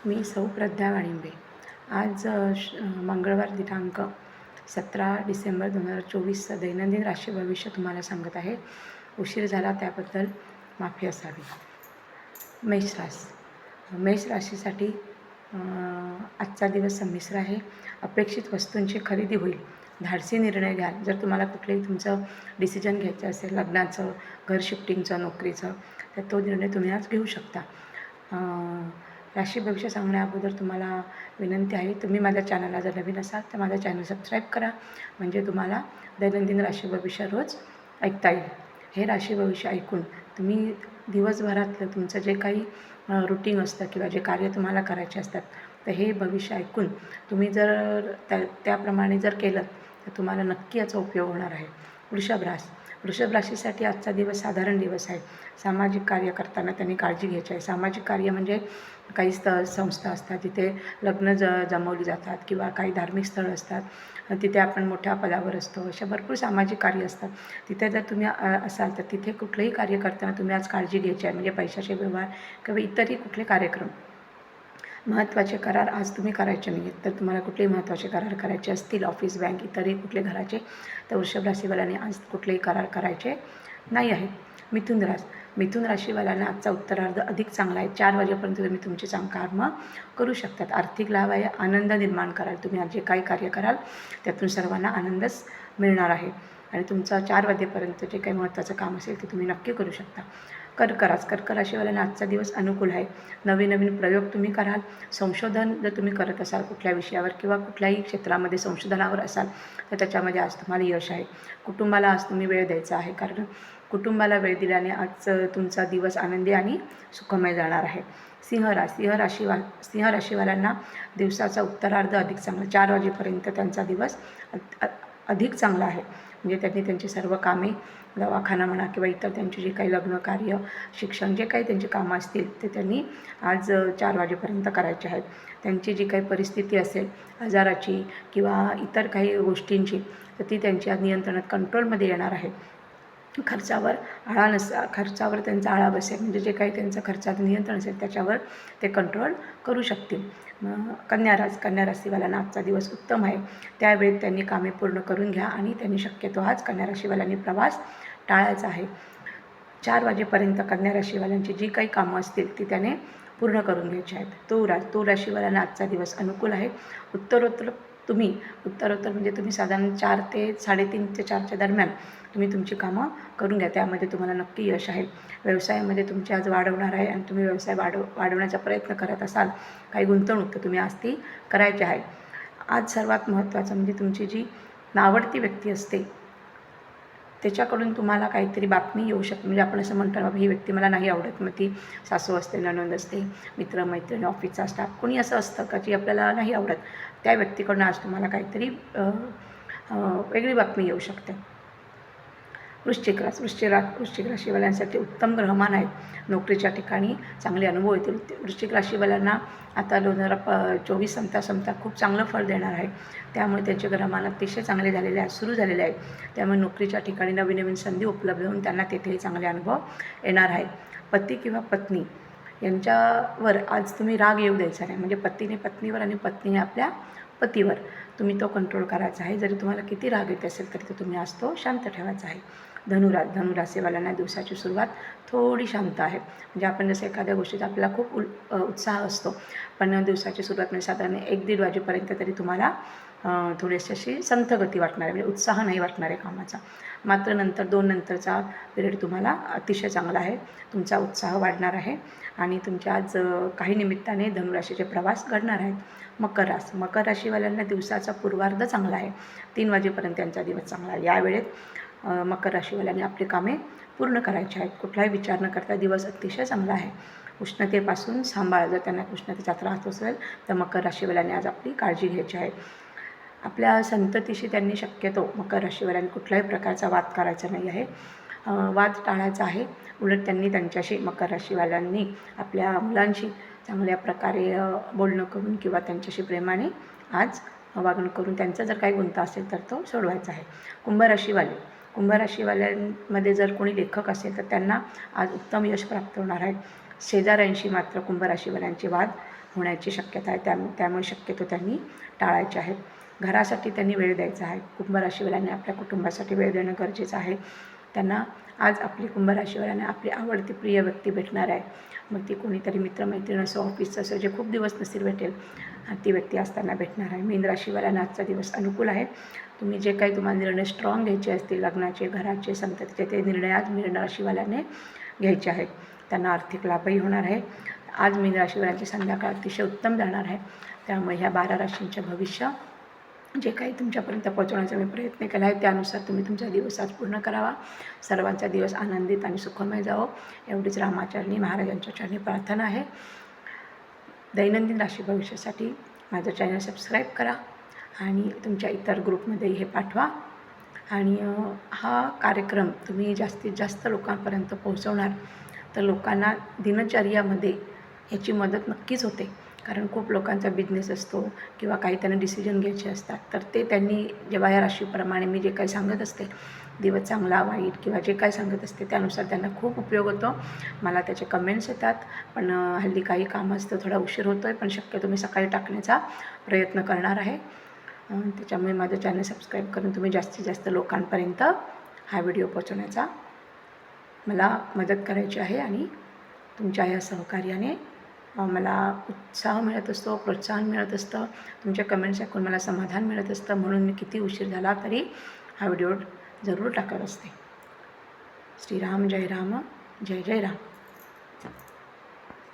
मी सौ प्रज्ञा वाणिंबे. आज मंगळवार दिनांक 17 डिसेंबर 2024 दैनंदिन राशी भविष्य तुम्हाला सांगत आहे. उशीर झाला त्याबद्दल माफी असावी. मेष राशीसाठी आजचा दिवस संमिश्र आहे. अपेक्षित वस्तूंची खरेदी होईल. धाडसी निर्णय घ्याल. जर तुम्हाला कुठलेही तुमचं डिसिजन घ्यायचं असेल, लग्नाचं, घर शिफ्टिंगचं, नोकरीचं, तर तो निर्णय तुम्ही आज घेऊ शकता. राशी भविष्य सांगण्या अगोदर तुम्हाला विनंती आहे, तुम्ही माझ्या चॅनलला जर नवीन असाल तर माझा चॅनल सबस्क्राईब करा, म्हणजे तुम्हाला दैनंदिन राशी भविष्य रोज ऐकता येईल. हे राशी भविष्य ऐकून तुम्ही दिवसभरातलं तुमचं जे काही रुटीन असतं किंवा जे कार्य तुम्हाला करायचे असतात, तर हे भविष्य ऐकून तुम्ही जर त्याप्रमाणे जर केलं तर तुम्हाला नक्की याचा उपयोग होणार आहे. वृषभ राशीसाठी आजचा दिवस साधारण दिवस आहे. सामाजिक कार्य करताना त्यांनी काळजी घ्यायची आहे. सामाजिक कार्य म्हणजे काही संस्था असतात, तिथे लग्न जमवली जातात किंवा काही धार्मिक स्थळं असतात, तिथे आपण मोठ्या पदावर असतो. अशा भरपूर सामाजिक कार्य असतात. तिथे जर तुम्ही असाल तर तिथे कुठलंही कार्य करताना तुम्ही आज काळजी घ्यायची आहे. म्हणजे पैशाचे व्यवहार किंवा इतरही कुठले कार्यक्रम, महत्त्वाचे करार आज तुम्ही करायचे नाही आहेत. तर तुम्हाला कुठलेही महत्त्वाचे करार करायचे असतील, ऑफिस, बँक, इतरही कुठले घराचे, तर वृषभ राशीवाल्यांनी आज कुठलेही करार करायचे नाही आहेत. मिथुन राशीवाल्यांना आजचा उत्तरार्ध अधिक चांगला आहे. 4 वाजेपर्यंत तुम्ही तुमचे कामं करू शकतात. आर्थिक लाभ आहे. आनंद निर्माण कराल. तुम्ही आज जे काही कार्य कराल त्यातून सर्वांना आनंदच मिळणार आहे आणि तुमचा 4 वाजेपर्यंत जे काही महत्त्वाचं काम असेल ते तुम्ही नक्की करू शकता. कर्क राशीवाल्यांना आजचा दिवस अनुकूल आहे. नवीन प्रयोग तुम्ही कराल. संशोधन जर तुम्ही करत असाल कुठल्या विषयावर किंवा कुठल्याही क्षेत्रामध्ये संशोधनावर असाल तर त्याच्यामध्ये आज तुम्हाला यश आहे. कुटुंबाला आज तुम्ही वेळ द्यायचा आहे, कारण कुटुंबाला वेळ दिल्याने आज तुमचा दिवस आनंदी आणि सुखमय जाणार आहे. सिंह राशीवाल्यांना दिवसाचा उत्तरार्ध अधिक चांगला. 4 वाजेपर्यंत त्यांचा दिवस अधिक चांगला आहे. म्हणजे त्यांनी त्यांची सर्व कामे, दवाखाना म्हणा किंवा इतर त्यांची जी काही लग्न कार्य, शिक्षण, जे काही त्यांची कामं असतील ते त्यांनी आज 4 वाजेपर्यंत करायचे आहेत. त्यांची जी काही परिस्थिती असेल आजाराची किंवा इतर काही गोष्टींची, तर ती त्यांची आज नियंत्रणात, कंट्रोलमध्ये येणार आहे. खर्चावर त्यांचा आळा बसेल. म्हणजे जे काही त्यांचं खर्चाचं नियंत्रण असेल त्याच्यावर ते कंट्रोल करू शकतील. कन्या राशीवाल्यांना आजचा दिवस उत्तम आहे. त्यावेळेत त्यांनी कामे पूर्ण करून घ्या आणि त्यांनी शक्यतो आज कन्या राशीवाल्यांनी प्रवास टाळायचा आहे. 4 वाजेपर्यंत कन्या राशीवाल्यांची जी काही कामं असतील ती त्याने पूर्ण करून घ्यायची आहेत. तूळ राशीवाल्यांना आजचा दिवस अनुकूल आहे. उत्तरोत्तर म्हणजे तुम्ही साधारण 4 ते 3:30 ते 4च्या दरम्यान तुम्ही तुमची कामं करून घ्या. त्यामध्ये तुम्हाला नक्की यश आहे. व्यवसायामध्ये तुमची आज वाढ होणार आहे आणि तुम्ही व्यवसाय वाढवण्याचा प्रयत्न करत असाल, काही गुंतवणूक, तर तुम्ही आज ती करायची आहे. आज सर्वात महत्त्वाचं म्हणजे तुमची जी नावडती व्यक्ती असते त्याच्याकडून तुम्हाला काहीतरी बातमी येऊ शकते. म्हणजे आपण असं म्हणतो, बाबा ही व्यक्ती मला नाही आवडत. मग ती सासू असते, नणंद असते, मित्रमैत्रिणी, ऑफिसचा स्टाफ, कोणी असं असतं का जी आपल्याला नाही आवडत. त्या व्यक्तीकडून आज तुम्हाला काहीतरी वेगळी बातमी येऊ शकते. वृश्चिक राशीवाल्यांसाठी उत्तम ग्रहमान आहेत. नोकरीच्या ठिकाणी चांगले अनुभव येतील. वृश्चिक राशीवाल्यांना आता 2024 संपता खूप चांगलं फळ देणार आहे. त्यामुळे त्यांचे ग्रहमान अतिशय चांगले झालेले आहेत, सुरू झालेले आहेत. त्यामुळे नोकरीच्या ठिकाणी नवीन संधी उपलब्ध होऊन त्यांना तेथेही चांगले अनुभव येणार आहेत. पती किंवा पत्नी यांच्यावर आज तुम्ही राग येऊ द्यायचा नाही. म्हणजे पतीने पत्नीवर आणि पत्नीने आपल्या पतीवर तुम्ही तो कंट्रोल करायचा आहे. जरी तुम्हाला किती राग येत असेल तरी तो तुम्ही आज तो शांत ठेवायचा आहे. धनुराशीवाल्यांना दिवसाची सुरुवात थोडी शांत आहे. म्हणजे आपण जसं एखाद्या गोष्टीचा आपल्याला खूप उत्साह असतो, पण दिवसाची सुरुवात म्हणजे साधारण 1-1:30 वाजेपर्यंत तरी तुम्हाला थोडीशी अशी संथ गती वाटणार आहे. म्हणजे उत्साह नाही वाटणार आहे कामाचा. मात्र 2 नंतरचा पिरियड तुम्हाला अतिशय चांगला आहे. तुमचा उत्साह वाढणार आहे आणि तुमच्या आज काही निमित्ताने धनुराशीचे प्रवास घडणार आहेत. मकर राशीवाल्यांना दिवसाचा पूर्वार्ध चांगला आहे. 3 वाजेपर्यंत त्यांचा दिवस चांगला आहे. या वेळेत मकर राशीवाल्यांनी आपली कामे पूर्ण करायची आहेत. कुठलाही विचार न करता दिवस अतिशय चांगला आहे. उष्णतेपासून सांभाळ. जर त्यांना उष्णतेचा त्रास असेल तर मकर राशीवाल्यांनी आज आपली काळजी घ्यायची आहे. आपल्या संततीशी त्यांनी शक्यतो, मकर राशीवाल्यांनी कुठल्याही प्रकारचा वाद करायचा नाही आहे. वाद टाळायचा आहे. उलट त्यांनी त्यांच्याशी, मकर राशीवाल्यांनी आपल्या मुलांशी चांगल्या प्रकारे बोलणं करून किंवा त्यांच्याशी प्रेमाने आज वागणूक करून त्यांचा जर काही गुंता असेल तर तो सोडवायचा आहे. कुंभ राशीवाल्यांमध्ये जर कोणी लेखक असेल तर त्यांना आज उत्तम यश प्राप्त होणार आहे. शेजाऱ्यांशी मात्र कुंभ राशीवाल्यांचे वाद होण्याची शक्यता आहे. त्यामुळे शक्यतो त्यांनी टाळायचे आहेत. घरासाठी त्यांनी वेळ द्यायचा आहे. कुंभ राशीवाल्यांनी आपल्या कुटुंबासाठी वेळ देणं गरजेचं आहे. त्यांना आज आपली कुंभ राशीवाल्यांना आपली आवडती प्रिय व्यक्ती भेटणार आहे. मग ती कोणीतरी मित्रमैत्रीण असो, ऑफिसचं असो, जे खूप दिवस नसेल भेटेल ती व्यक्ती आज त्यांना भेटणार आहे. मीन राशीवाल्यांना आजचा दिवस अनुकूल आहे. तुम्ही जे काही तुम्हाला निर्णय स्ट्रॉंग घ्यायचे असतील, लग्नाचे, घराचे, संततीचे, ते निर्णय आज मीन राशीवाल्याने घ्यायचे आहेत. त्यांना आर्थिक लाभही होणार आहे. आज मीन राशीवाल्यांची संध्याकाळ अतिशय उत्तम जाणार आहे. त्यामुळे ह्या 12 राशींचं भविष्य जे काही तुमच्यापर्यंत पोहोचवण्याचा मी प्रयत्न केला आहे त्यानुसार तुम्ही तुमचा दिवस आज पूर्ण करावा. सर्वांचा दिवस आनंदित आणि सुखमय जावो एवढीच रामाचरणी महाराजांच्या चरणी प्रार्थना आहे. दैनंदिन राशी भविष्यासाठी माझं चॅनल सबस्क्राईब करा आणि तुमच्या इतर ग्रुपमध्येही हे पाठवा. आणि हा कार्यक्रम तुम्ही जास्तीत जास्त लोकांपर्यंत पोहोचवणार तर लोकांना दिनचर्यामध्ये याची मदत नक्कीच होते. कारण खूप लोकांचा बिझनेस असतो किंवा काही त्यांना डिसिजन घ्यायचे असतात, तर ते त्यांनी जेव्हा या राशीप्रमाणे मी जे काही सांगत असते, दिवस चांगला वाईट किंवा जे काही सांगत असते त्यानुसार त्यांना खूप उपयोग होतो. मला त्याचे कमेंट्स येतात, पण हल्ली काही कामं असतं, थोडा उशीर होतो आहे, पण शक्यतो मी सकाळी टाकण्याचा प्रयत्न करणार आहे. त्याच्यामुळे माझं चॅनल सबस्क्राईब करून तुम्ही जास्तीत जास्त लोकांपर्यंत हा व्हिडिओ पोहोचवण्याचा मला मदत करायची आहे. आणि तुमच्या या सहकार्याने मला उत्साह मिळत असतो, प्रोत्साहन मिळत असतं. तुमच्या कमेंट्स ऐकून मला समाधान मिळत असतं. म्हणून मी किती उशीर झाला तरी हा व्हिडिओ जरूर टाकत असते. श्रीराम जय राम, जय जय राम.